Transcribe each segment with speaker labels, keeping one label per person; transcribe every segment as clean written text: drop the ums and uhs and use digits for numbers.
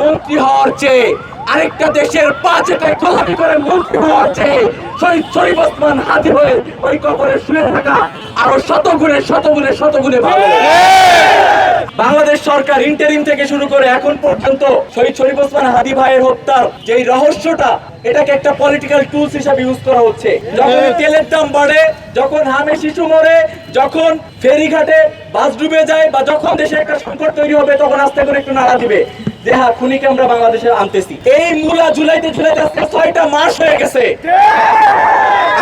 Speaker 1: মন্ত্রী হওয়ার চেয়ে আরেকটা দেশের 5 একর গোলামি করে মন্ত্রী হওয়ার চেয়ে শহীদ শরীফ ওসমান হাদি হয়ে ওই কবরে শুয়ে থাকা আরো শতগুণে ভালো। বাংলাদেশ সরকার ইন্টারিম থেকে শুরু করে এখন পর্যন্ত শহীদ শরীফ ওসমান হাদি ভাইয়ের হত্যার যে রহস্যটা, এটাকে একটা পলিটিক্যাল টুলস হিসেবে ইউজ করা হচ্ছে। যখন তেলের দাম বাড়ে, যখন হামে শিশু মরে, যখন ফেরিঘাটে বাস ডুবে যায়, বা যখন দেশে একটা সংকট তৈরি হবে, তখন আস্তে করে একটু নাড়া দিবে যে হ্যাঁ, খুনিকে আমরা বাংলাদেশে আনতেছি। এই মূলা জুলাইতে আজকে 6টা মাস হয়ে গেছে।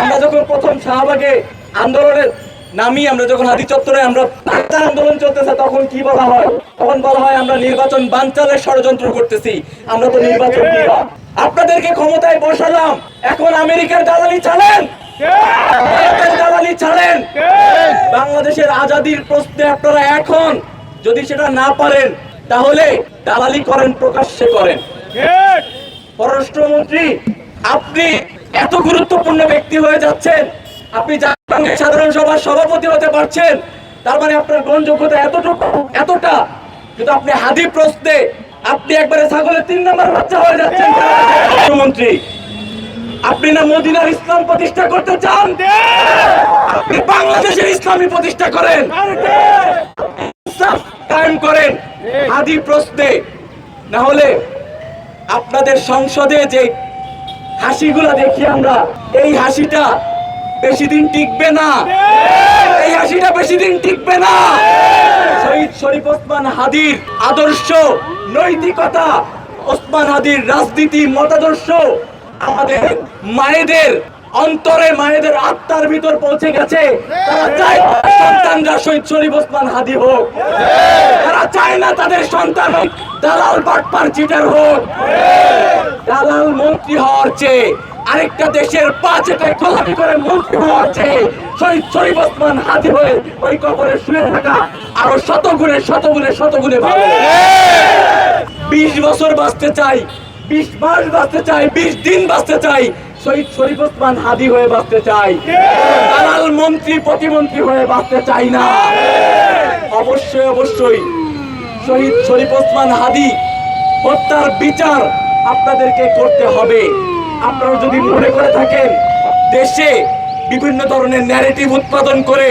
Speaker 1: আমরা যখন প্রথম শাহবাগে আন্দোলনের নামি, আমরা যখন হাদি চত্বরে আমরা আন্দোলন চলতেছে, তখন কি বলা হয়? তখন বলা হয় আমরা নির্বাচন বানচালের ষড়যন্ত্র করতেছি। আমরা তো নির্বাচন আপনাদেরকে ক্ষমতায় বসালাম, এখন আমেরিকার দালালি ছাড়েন, দালালি ছাড়েন। বাংলাদেশের আজাদির প্রশ্নে আপনারা এখন যদি সেটা না পারেন, তাহলে দালালি করেন, প্রকাশ্যে করেন। পররাষ্ট্রমন্ত্রী, আপনি এত গুরুত্বপূর্ণ ব্যক্তি হয়ে যাচ্ছেন, আপনি জাতিসংঘের সাধারণ সভার সভাপতি হতে পারছেন, তার মানে আপনার গ্রহণযোগ্যতা এতটা, কিন্তু আপনি হাদি প্রশ্নে আপনি একবারে ছাগলের 3 নম্বর বাচ্চা হয়ে যাচ্ছেন। মন্ত্রী, আপনি না মদিনার ইসলাম প্রতিষ্ঠা করতে চান? আপনি বাংলাদেশের ইসলামী প্রতিষ্ঠা করেন, কায়েম করেন হাদি প্রশ্নে। না হলে আপনাদের সংসদে যে হাসিগুলা দেখি আমরা, এই হাসিটা বেশি দিন টিকবে না, এই হাসিটা বেশি দিন টিকবে না। শহীদ শরীফ ওসমান হাদির আদর্শ, নৈতিকতা, ওসমান হাদির রাজনীতি মতাদর্শ আমাদের মায়েদের অন্তরে, মায়েদের আত্মার ভিতর পৌঁছে গেছে। তারা চায় সন্তানরা শহীদ শরীফ ওসমান হাদি হোক, তারা চায় না তাদের সন্তান দালাল বাটপার চিটার হোক। দালাল মন্ত্রী হওয়ার চেয়ে আরেকটা দেশের 5 একর গোলামি করে মন্ত্রী হওয়ার চেয়ে শহীদ শরীফ ওসমান হাদি হয়ে ওই কবরে শুয়ে থাকা আরো শতগুণে ভালো। 20 বছর বাঁচতে চাই, 20 মাস বাঁচতে চাই, 20 দিন বাঁচতে চাই, শহীদ শরীফ ওসমান হাদি হয়ে বাঁচতে চাই, দালাল মন্ত্রী প্রতিমন্ত্রী হয়ে বাঁচতে চাই না। অবশ্যই শহীদ শরীফ ওসমান হাদি হত্যার বিচার আপনাদেরকে করতে হবে। আপনারা যদি মনে করে থাকেন দেশে বিভিন্ন ধরনের ন্যারেটিভ উৎপাদন করে,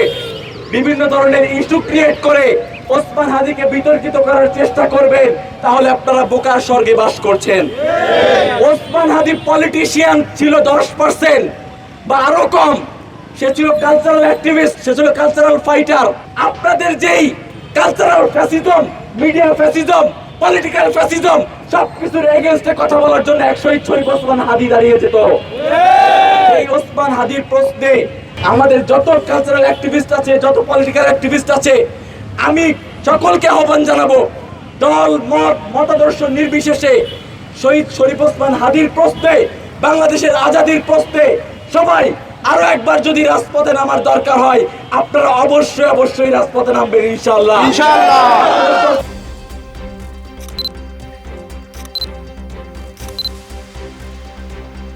Speaker 1: বিভিন্ন ধরনের ইস্যু ক্রিয়েট করে ওসমান হাদিকে বিতর্কিত করার চেষ্টা করবেন, তাহলে আপনারা বোকার স্বর্গে বাস করছেন। ওসমান হাদি পলিটিশিয়ান ছিল 10% বা আরো কম। সে ছিল কালচারাল অ্যাক্টিভিস্ট, সে ছিল কালচারাল ফাইটার। আপনাদের যেই cultural fascism, media fascism, political fascism, সবকিছুর এগেইনস্টে কথা বলার জন্য শহীদ শরীফ ওসমান হাদি দাঁড়িয়ে যেত। এই ওসমান হাদির প্রশ্নে আমাদের যত কালচারাল অ্যাক্টিভিস্ট আছে, যত পলিটিক্যাল অ্যাক্টিভিস্ট আছে, আমি সকলকে আহ্বান জানাবো, দল মত মতাদর্শ নির্বিশেষে শহীদ শরীফ ওসমান হাদির প্রশ্নে, বাংলাদেশের আজাদির প্রশ্নে সবাই আরো একবার যদি রাজপথে নামার দরকার হয়, আপনারা অবশ্যই রাজপথে নামবেন ইনশাআল্লাহ।